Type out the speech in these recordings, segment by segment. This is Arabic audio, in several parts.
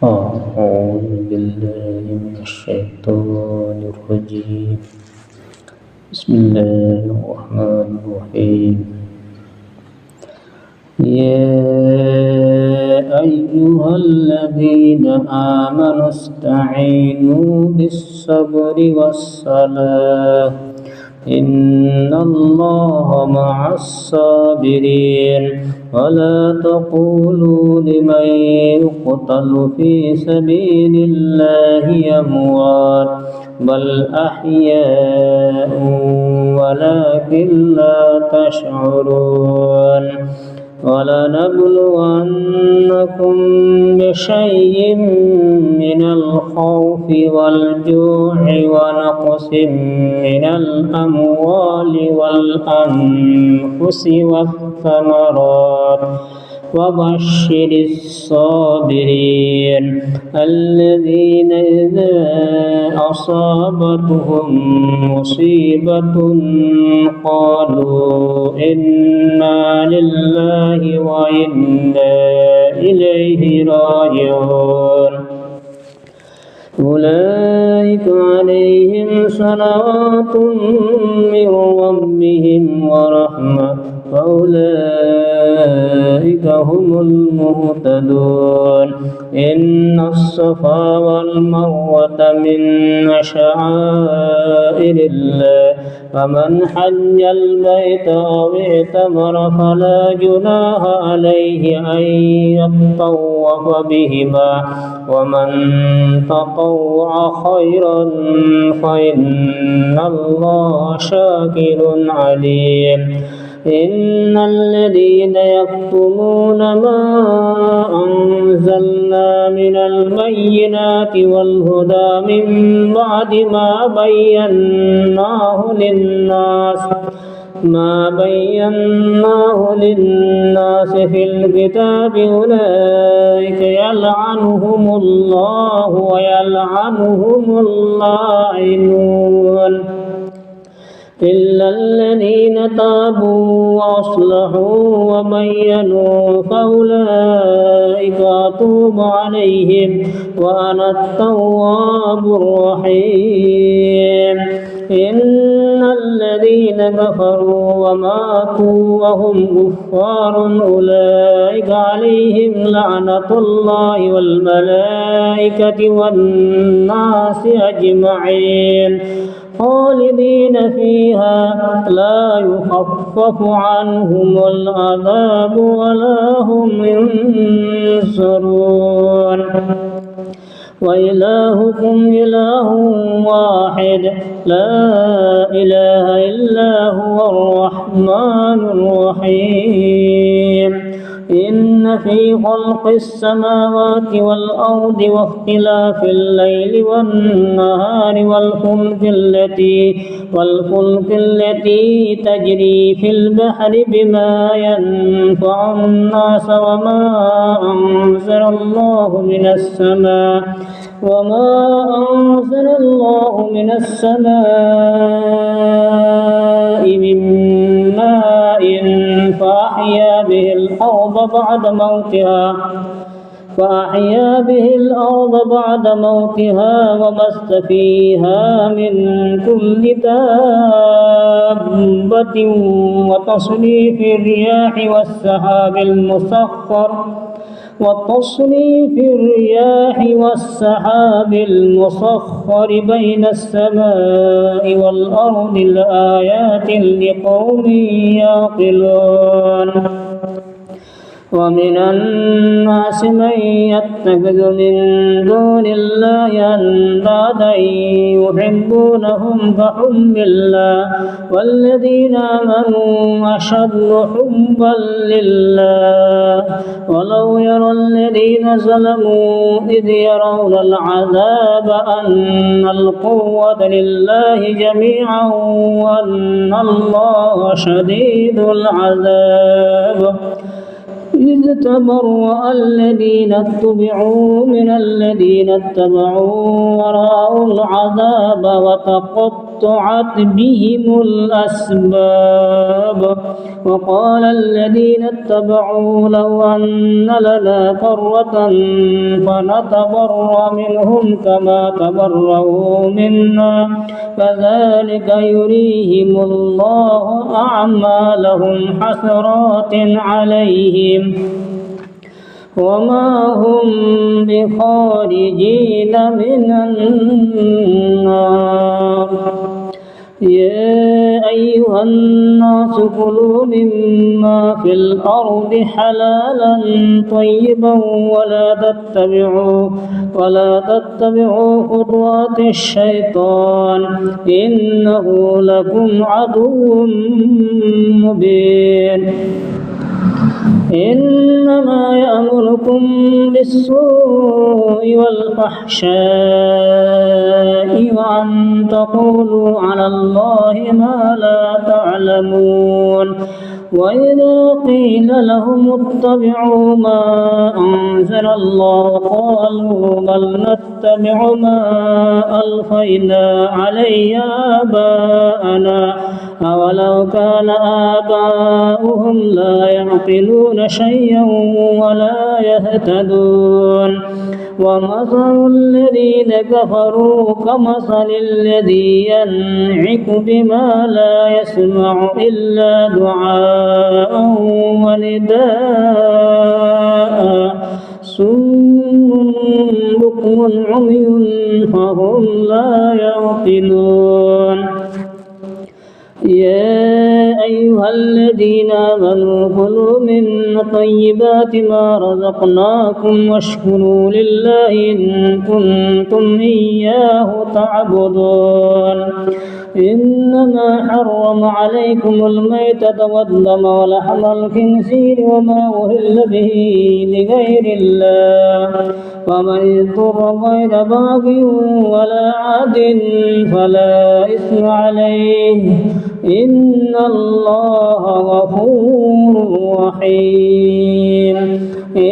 أعوذ بالله من الشيطان الرجيم. بسم الله الرحمن الرحيم. يا أيها الذين آمنوا استعينوا بالصبر والصلاة إن الله مع الصابرين ولا تقولوا لمن يقتل في سبيل الله أموات بل أحياء ولكن لا تشعرون ولنبلونكم بشيء من الخوف والجوع ونقص من الأموال والأنفس والثمرات وبشر الصابرين الذين إذا أصابتهم مصيبة قالوا إنا لله وإنا إليه راجعون أولئك عليهم صلوات من ربهم ورحمة فأولئك هم المهتدون إن الصفا والمروة من شعائر الله فمن حج البيت أو اعتمر فلا جناح عليه أن يطوف بهما ومن تطوع خيرا فإن الله شاكر عليم إن الذين يكتمون ما أنزلنا من البينات والهدى من بعد ما بيناه للناس في الكتاب أولئك يلعنهم الله ويلعنهم اللاعنون إلا الذين تابوا وأصلحوا وبينوا فأولئك أتوب عليهم وأنا التواب الرحيم إن الذين كفروا وماتوا وهم كفار أولئك عليهم لعنة الله والملائكة والناس أجمعين خالدين فيها لا يخفف عنهم العذاب ولا هم ينصرون وإلهكم إله واحد لا إله إلا هو الرحمن الرحيم إن في خلق السماوات والأرض واختلاف الليل والنهار والفلك التي تجري في البحر بما ينفع الناس وما أنزل الله من السماء من ماء فأحيا به الأرض بعد موتها وبث فيها من كل دابة وتصريف الرياح والسحاب المسخر بين السماء والأرض لآيات لقوم يعقلون ومن الناس من يتخذ من دون الله أندادا يحبونهم كحب الله والذين آمنوا أشد حبا لله ولو يرى الذين ظلموا إذ يرون العذاب أن القوة لله جميعا وأن الله شديد العذاب إذ تبرأ الذين اتبعوا من الذين اتبعوا ورأوا العذاب وتقطعت بهم الأسباب وقال الذين اتبعوا لو أن لنا كرة فنتبرأ منهم كما تبرأوا منا كذلك يريهم الله أعمالهم حسرات عليهم وما هم بخارجين من النار. يا أيها الناس كلوا مما في الأرض حلالا طيبا ولا تتبعوا خطوات الشيطان إنه لكم عدو مبين. إنما يأمركم بالسوء والفحشاء وأن تقولوا على الله ما لا تعلمون. وإذا قيل لهم اتبعوا ما أنزل الله قالوا بل نتبع ما ألفينا عليه آباءنا أولو كان آباؤهم لا يعقلون شيئا ولا يهتدون. ومثل الذين كفروا كمثل الذي ينعق بما لا يسمع إلا دعاء ونداء صم بكم عمي فهم لا يعقلون. يا أيها الذين آمنوا كلوا من طيبات ما رزقناكم واشكروا لله إن كنتم إياه تعبدون. إنما حرم عليكم الميتة والدم ولحم الخنزير وما أهل به لغير الله ومن اضطر غير باغ ولا عاد فلا إثم عليه إن الله غفور رحيم.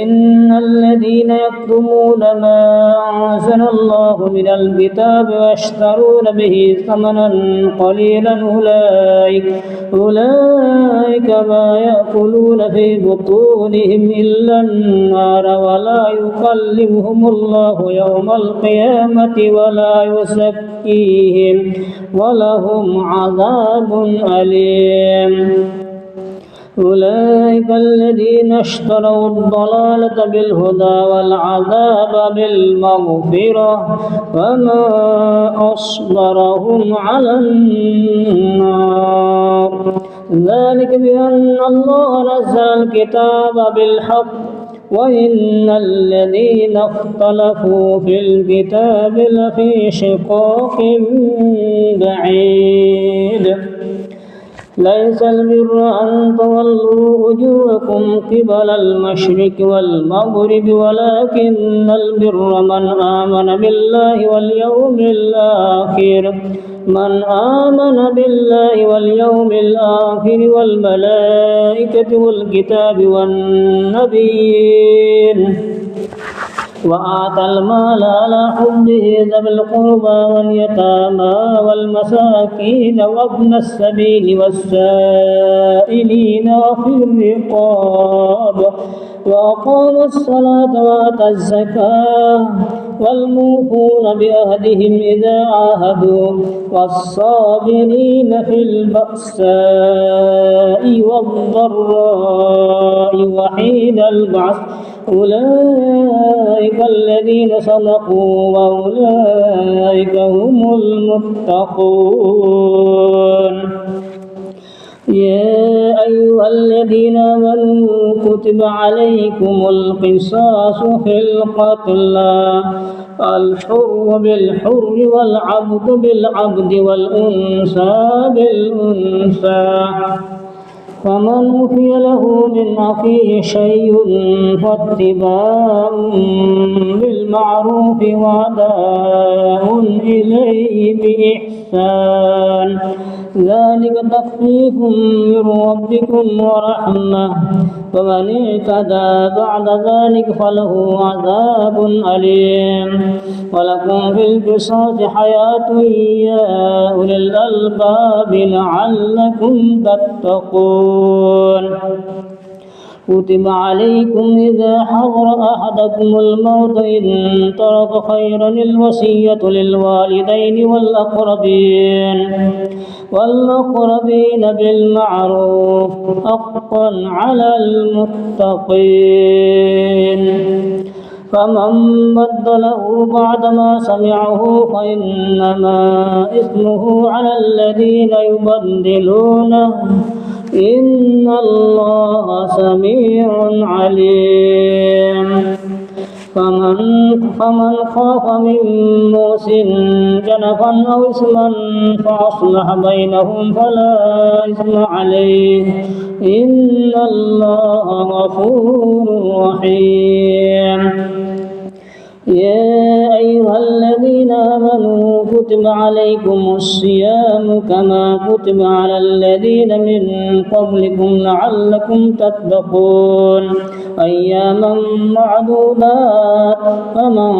إن الذين يكتمون ما أنزل الله من الكتاب ويشترون به ثمنا قليلا أولئك ما يأكلون في بطونهم إلا النار ولا يكلمهم الله يوم القيامة ولا يزكيهم ولهم عذاب أليم. أولئك الذين اشتروا الضلالة بالهدى والعذاب بالمغفرة فما أصبرهم على النار. ذلك بأن الله نزل الكتاب بالحق وإن الذين اختلفوا في الكتاب لفي شقاق بعيد. ليس البر أن تولوا وجوهكم قبل المشرق والمغرب ولكن البر من آمن بالله واليوم الآخر والملائكة والكتاب والنبيين وآتى المال على حبه ذوي القربى واليتامى والمساكين وابن السبيل والسائلين وفي الرقاب وأقاموا الصلاة وآتوا الزكاة والموفون بعهدهم إذا عاهدوا والصابرين في البأساء والضراء وحين البعث أولئك الذين صدقوا وأولئك هم المتقون. يا أيها الذين آمنوا كتب عليكم القصاص في القتلى الحر بالحر والعبد بالعبد والأنثى بالأنثى فمن عفي له من أخيه شيء فاتباع بالمعروف وأداء إليه بإحسان ذلك تخفيف من ربكم ورحمة فمن اعتدى بعد ذلك فله عذاب أليم ولكم في القصاص حياة يا أولي الألباب لعلكم تتقون كتب عليكم إذا حضر أحدكم الموت إن ترك خيرا الوصية للوالدين والأقربين بالمعروف حقا على المتقين فمن بدله بعدما سمعه فإنما إثمه على الذين يبدلونه إن الله سميع عليم فمن خاف من موص جنفا أو إثما فأصلح بينهم فلا إثم عليه إن الله غفور رحيم يا أيها الذين آمنوا كتب عليكم الصيام كما كتب على الذين من قبلكم لعلكم تتقون أياما معدودات فمن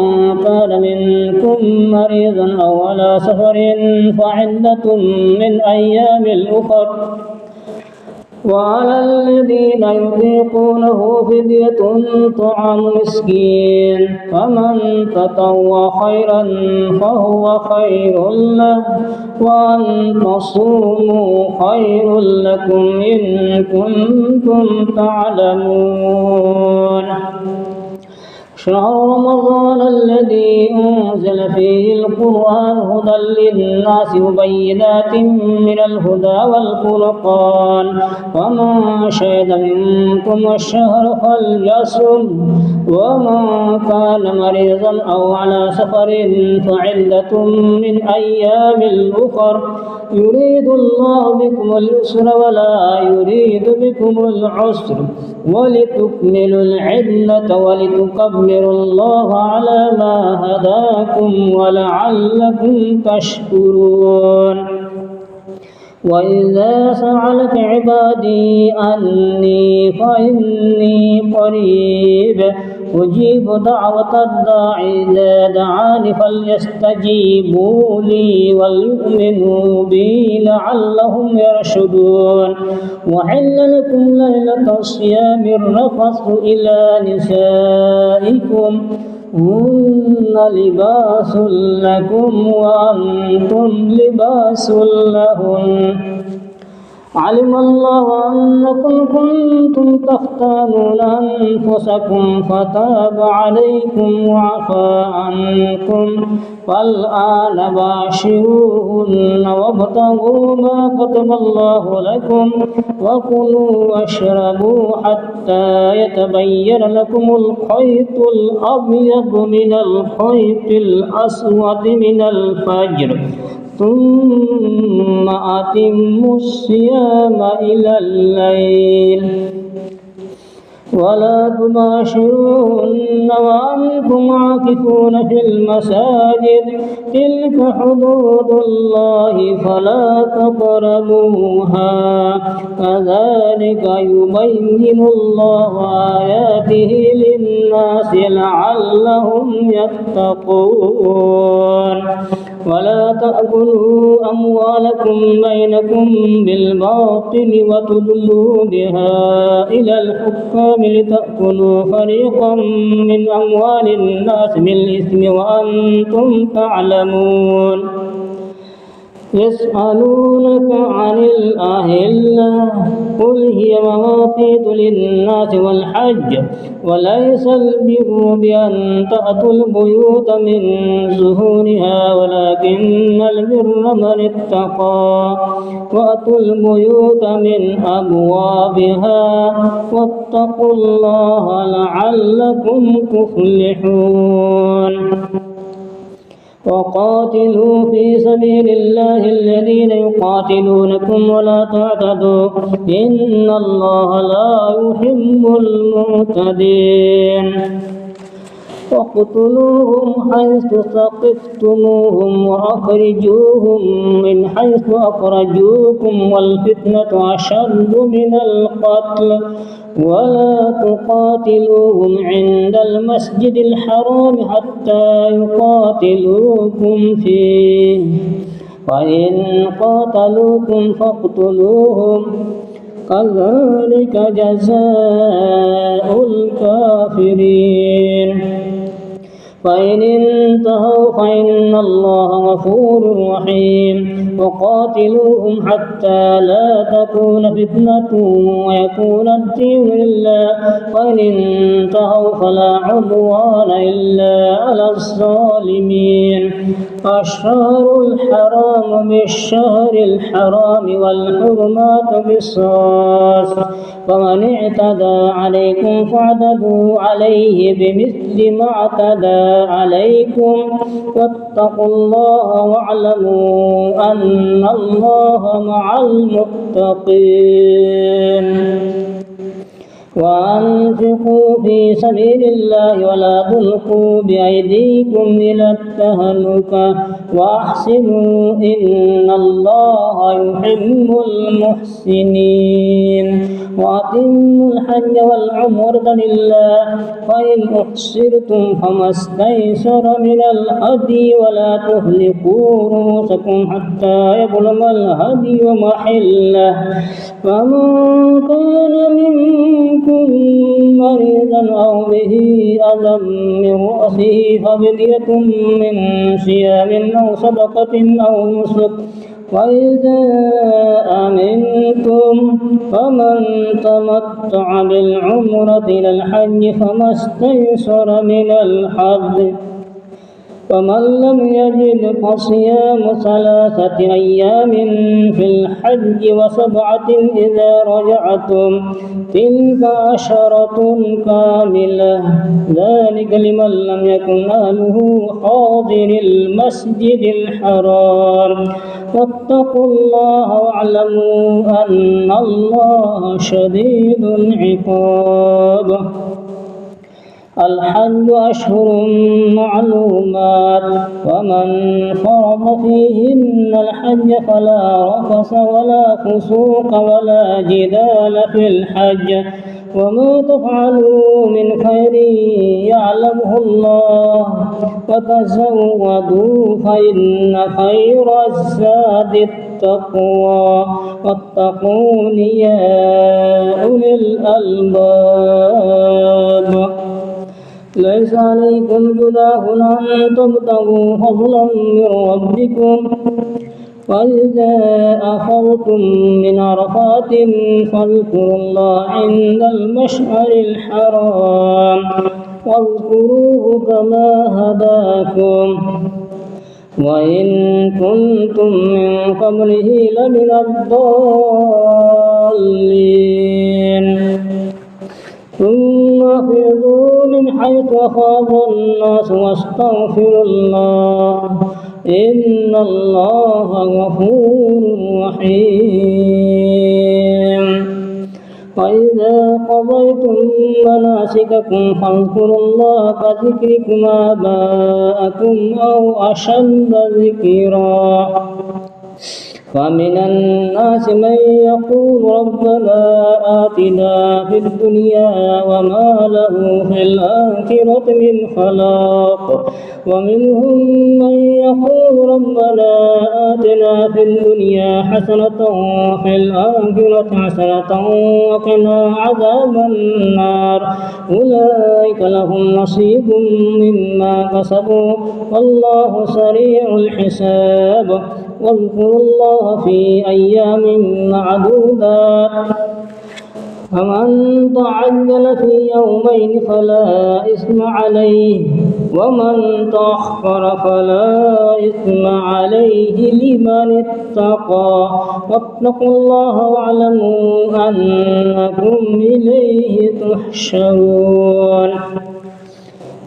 كان منكم مريضا أو على سفر فعدة من أيام أخر وعلى الذين يطيقونه فدية طعام مسكين فمن تطوع خيرا فهو خير له وأن تصوموا خير لكم إن كنتم تعلمون شهر رمضان الذي أنزل فيه القرآن هدى للناس وبينات من الهدى والفرقان ومن شهد منكم الشهر فليصم ومن كان مريضا أو على سفر فعدة من أيام أخر يريد الله بكم اليسر ولا يريد بكم العسر ولتكملوا العدة ولتكبروا الله على ما هداكم ولعلكم تشكرون وإذا سألك عبادي عني فإني قريب أجيب دعوة الداعي إذا دعاني فليستجيبوا لي وليؤمنوا بي لعلهم يرشدون وحل لكم ليلة الصيام الرفث إلى نسائكم هن لباس لكم وأنتم لباس لهن علم الله أنكم كنتم تختانون أنفسكم فتاب عليكم وعفى عنكم فالآن باشروهن وابتغوا ما كتب الله لكم وكلوا واشربوا حتى يتبين لكم الخيط الأبيض من الخيط الأسود من الفجر ثم أتموا الصيام إلى الليل ولا تباشروهن وأنتم عاكفون في المساجد تلك حدود الله فلا تقربوها كذلك يبين الله آياته للناس لعلهم يتقون ولا تأكلوا أموالكم بينكم بالباطل وتدلوا بها إلى الحكام لتأكلوا فريقا من أموال الناس بالإثم وأنتم تعلمون يسألونك عن الأهلة قل هي مواقيت للناس والحج وليس البر بأن تأتوا البيوت من ظهورها ولكن البر من اتقى وأتوا البيوت من أبوابها واتقوا الله لعلكم تفلحون وقاتلوا في سبيل الله الذين يقاتلونكم ولا تعتدوا إن الله لا يحب المعتدين واقتلوهم حيث ثقفتموهم وأخرجوهم من حيث أخرجوكم والفتنة أشد من القتل ولا تقاتلوهم عند المسجد الحرام حتى يقاتلوكم فيه فإن قاتلوكم فاقتلوهم كذلك جزاء الكافرين فإن انتهوا فإن الله غفور رحيم وقاتلوهم حتى لا تكون فتنة ويكون الدين لله فإن انتهوا فلا عدوان إلا على الظالمين الشهر الحرام بالشهر الحرام والحرمات بالقصاص فمن اعتدى عليكم فاعتدوا عليه بمثل ما اعتدى عليكم واتقوا الله واعلموا أن الله مع المتقين وأنفقوا في سبيل الله ولا تلقوا بأيديكم إلى التهلكة وأحسنوا إن الله يحب المحسنين وأتموا الحج والعمرة لله فإن أحصرتم فما استيسر من الهدي ولا تهلكوا رؤوسكم حتى يبلغ الهدي محله فمن كان منكم مريضا أو به أذى من رأسه ففدية من صيام أو صدقة أو نسك وإذا أمنتم فمن تمتع بالعمرة إلى الحج فما استيسر من الحج ومن لم يجد فصيام 3 أيام في الحج و7 إذا رجعتم تلك 10 كاملة ذلك لمن لم يكن أهله حاضر المسجد الحرام واتقوا الله واعلموا أن الله شديد العقاب الحج أشهر معلومات ومن فرض فيهن الحج فلا رفث ولا فسوق ولا جدال في الحج وما تفعلوا من خير يعلمه الله وتزودوا فإن خير الزاد التقوى واتقون يا أولي الألباب ليس عليكم جناح أن تبتغوا فضلا من ربكم وإذا أفضتم من عرفات فاذكروا الله عند المشعر الحرام واذكروه كما هداكم وإن كنتم من قبله لمن الضالين ثم أفيضوا من حيث أفاض الناس واستغفروا الله إن الله غفور رحيم وإذا قضيتم مناسككم فاذكروا الله كذكركم آباءكم أو أشد ذكرا ومن الناس من يقول ربنا آتنا في الدنيا وما له في الآخرة من خلاق ومنهم من يقول ربنا آتنا في الدنيا حسنة وفي الآخرة حسنة وقنا عذاب النار أولئك لهم نصيب مما كسبوا والله سريع الحساب واذكروا الله في أيام معدودات فمن تعجل في يومين فلا إثم عليه ومن تأخر فلا إثم عليه لمن اتقى واتقوا الله واعلموا أنكم إليه تحشرون.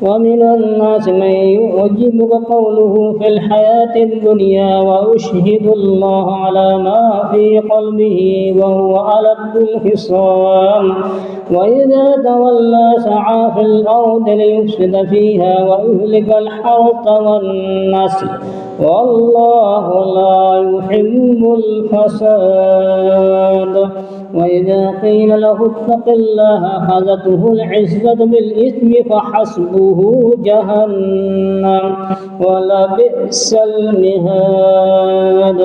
ومن الناس من يعجبك قوله في الحياة الدنيا ويشهد الله على ما في قلبه وهو ألد الخصام وإذا تولى سعى في الأرض ليفسد فيها ويهلك الحرث والنسل والله لا يحب الفساد. وإذا قيل له اتق الله أخذته العزة بالإثم فحسبه جهنم ولبئس المهاد.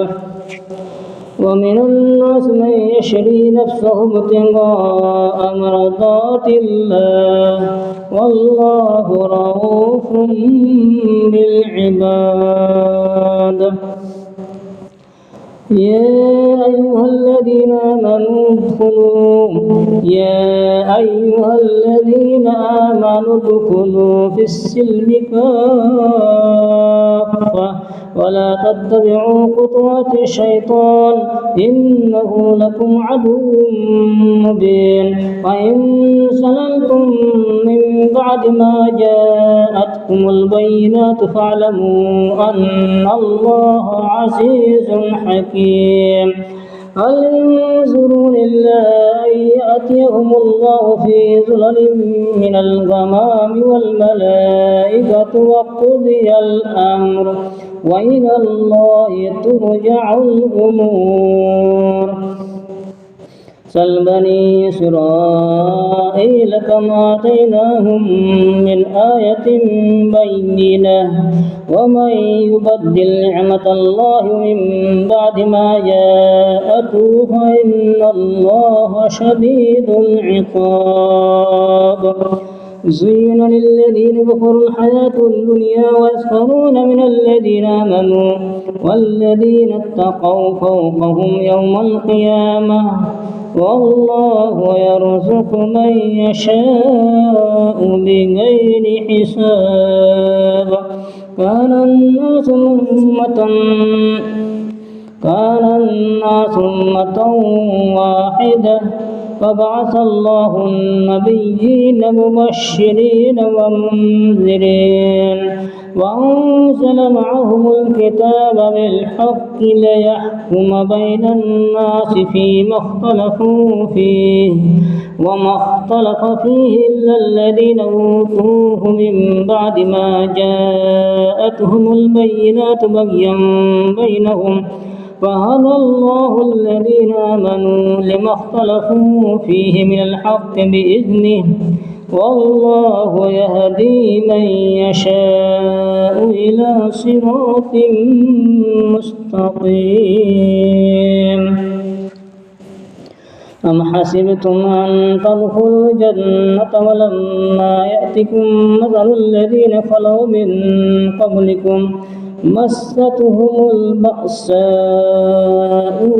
ومن الناس من يشري نفسه ابتغاء مرضات الله والله رؤوف بالعباد. يا أيها الذين آمنوا ادخلوا في السلم كافة ولا تتبعوا خطوات الشيطان إنه لكم عدو مبين. وإن سللتم من بعد ما جاءتكم البينات فاعلموا أن الله عزيز حكيم. هل ينظرون إلا أن يأتيهم الله في ظلل من الغمام والملائكة وقضي الأمر وإلى الله ترجع الأمور. سل بني إسرائيل كم آتيناهم من آية بينة ومن يبدل نعمة الله من بعد ما جاءته فإن الله شديد العقاب. زين للذين كفروا الحياة الدنيا ويسخرون من الذين آمنوا والذين اتقوا فوقهم يوم القيامة والله يرزق من يشاء بغير حساب. كان الناس أمة واحدة فبعث الله النبيين مبشرين ومنذرين وأنزل معهم الكتاب بالحق ليحكم بين الناس فيما اختلفوا فيه وما اختلف فيه إلا الذين أوتوه من بعد ما جاءتهم البينات بغيا بينهم فهدى الله الذين آمنوا لما اختلفوا فيه من الحق بإذنه والله يهدي من يشاء إلى صراط مستقيم. أم حسبتم أن تدخلوا الجنة ولما يأتكم مثل الذين خلوا من قبلكم مستهم البأساء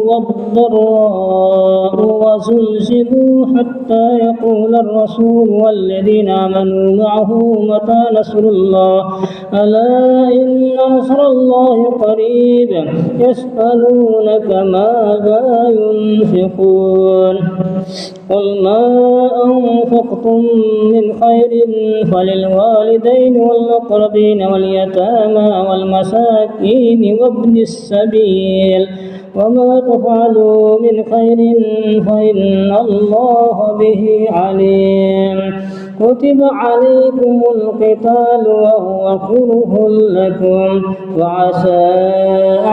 والضراء وزلزلوا حتى يقول الرسول والذين آمنوا معه متى نصر الله ألا إن نصر الله قريب. يسألونك ماذا ينفقون قل ما أنفقتم من خير فللوالدين والأقربين واليتامى والمساكين وابن السبيل وما تفعلوا من خير فإن الله به عليم. كتب عليكم القتال وهو كره لكم وعسى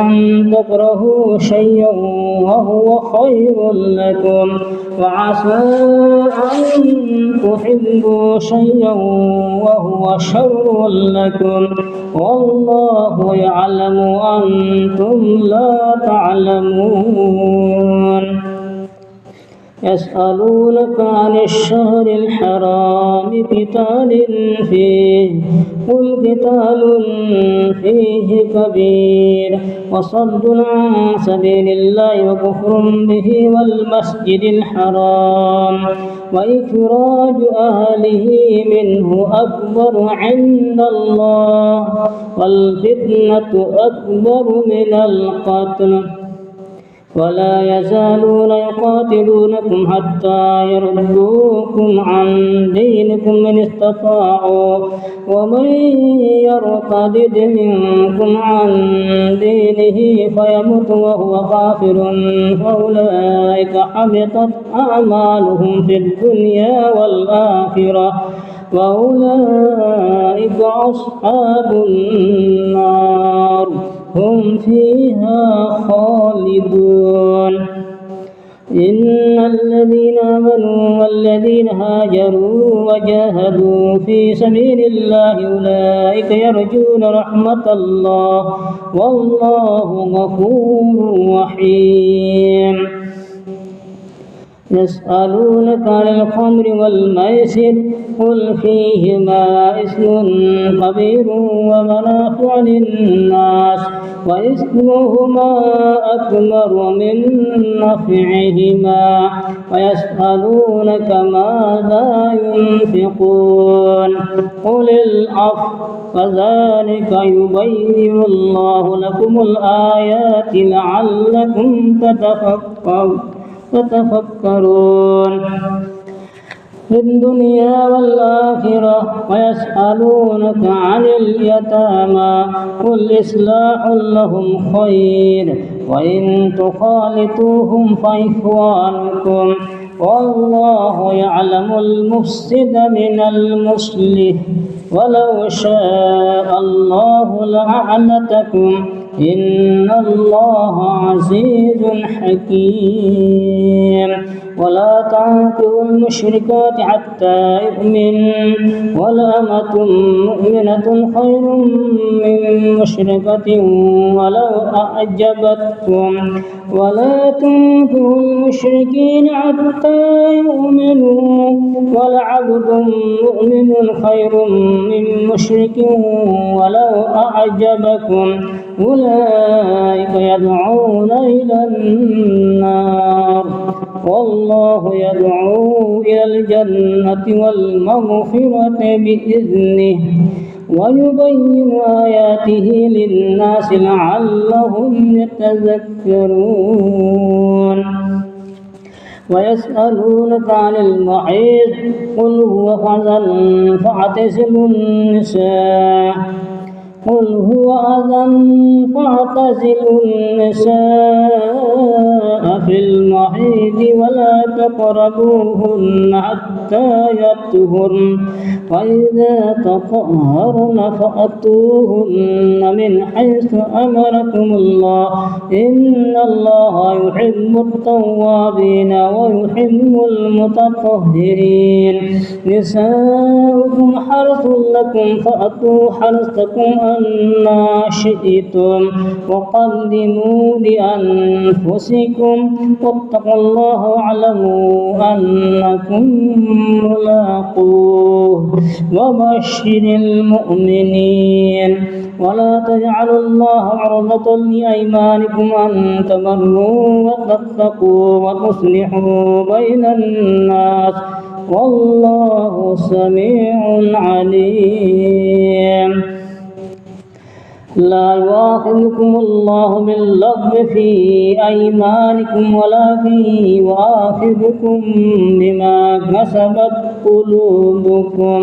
أن تكرهوا شيئا وهو خير لكم وعسى أن تحبوا شيئا وهو شر لكم والله يعلم وأنتم لا تعلمون. يسألونك عن الشهر الحرام قتال فيه قل قتال فيه كبير وصد عن سبيل الله وكفر به والمسجد الحرام وإخراج أهله منه أكبر عند الله والفتنة أكبر من القتل ولا يزالون يقاتلونكم حتى يردوكم عن دينكم إن استطاعوا ومن يرتد منكم عن دينه فيمت وهو كافر فأولئك حبطت أعمالهم في الدنيا والآخرة وأولئك أصحاب النار هم فيها خالدون. إن الذين آمنوا والذين هاجروا وجاهدوا في سبيل الله أولئك يرجون رحمة الله والله غفور رحيم. يسألونك عن الخمر والميسر قل فيهما إثم كبير ومنافع للناس وإثمهما أكبر من نفعهما ويسألونك ماذا ينفقون قل العفو كذلك يبين الله لكم الآيات لعلكم تتفكرون في الدنيا والآخرة ويسألونك عن اليتامى قل إصلاح لهم خير وإن تخالطوهم فإخوانكم والله يعلم المفسد من المصلح ولو شاء الله لأعنتكم إن الله عزيز حكيم. ولا تنكحوا المشركات حتى يؤمنوا ولأمة مؤمنة خير من مشركة ولو أعجبتكم ولا تنكحوا المشركين حتى يؤمنوا ولعبد مؤمن خير من مشرك ولو أعجبكم أولئك يدعون إلى النار والله يدعو إلى الجنة والمغفرة بإذنه ويبين آياته للناس لعلهم يتذكرون. ويسألونك عن المحيض قل هو أذى فاعتزلوا النساء فاعتزلوا النساء في المحيض ولا تقربوهن حتى يطهرن وإذا تطهرن فأتوهن من حيث أمركم الله إن الله يحب التوابين ويحب المتطهرين. نساؤكم حرث لكم فأتوا حرثكم أنى شئتم وقدموا لأنفسكم واتقوا الله واعلموا أنكم ملاقوه وبشر المؤمنين. ولا تجعلوا الله عرضة لأيمانكم أن تبروا وتتقوا وتصلحوا بين الناس والله سميع عليم. لا يؤاخذكم الله باللغو في أيمانكم ولكن يؤاخذكم بما كسبت قلوبكم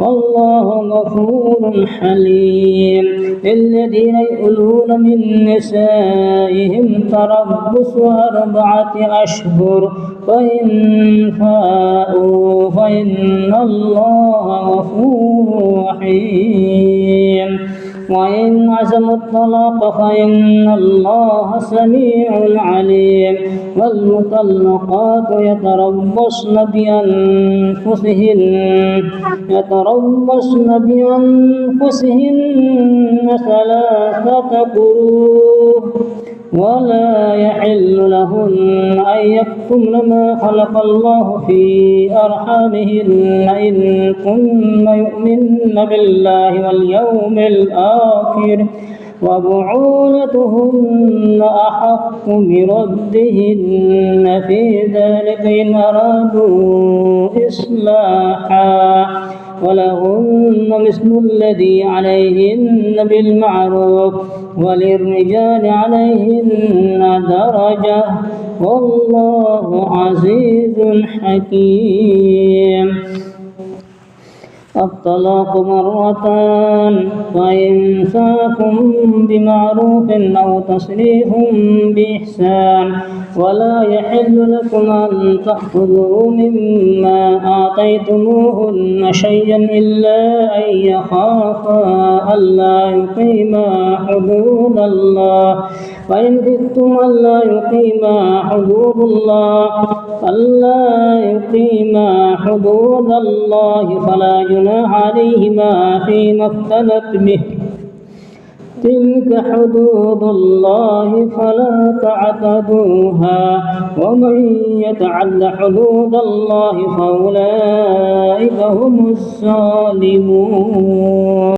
والله غفور حليم. للذين يؤلون من نسائهم تربص 4 أشهر فإن فاءوا فإن الله غفور رحيم. وإن عزموا الطلاق فإن الله سميع عليم. والمطلقات يتربصن بأنفسهن 3 قروء ولا يحل لهن أن يكتمن ما خلق الله في أرحامهن إن كن يؤمن بالله واليوم الآخر وبعولتهن أحق بردهن في ذلك إن أرادوا إصلاحا ولهن مثل الذي عليهن بالمعروف وللرجال عليهن درجة والله عزيز حكيم. الطلاق مرتان فإمساك بمعروف أو تسريح بإحسان ولا يحل لكم أن تأخذوا مما آتيتموهن شيئا إلا أن يخافا ألا يقيما حدود الله فإن خفتم ألا يقيما حدود الله فلا جناح عليهما فيما افتدت به تلك حدود الله فلا تعتدوها ومن يتعد حدود الله فأولئك هم الظالمون.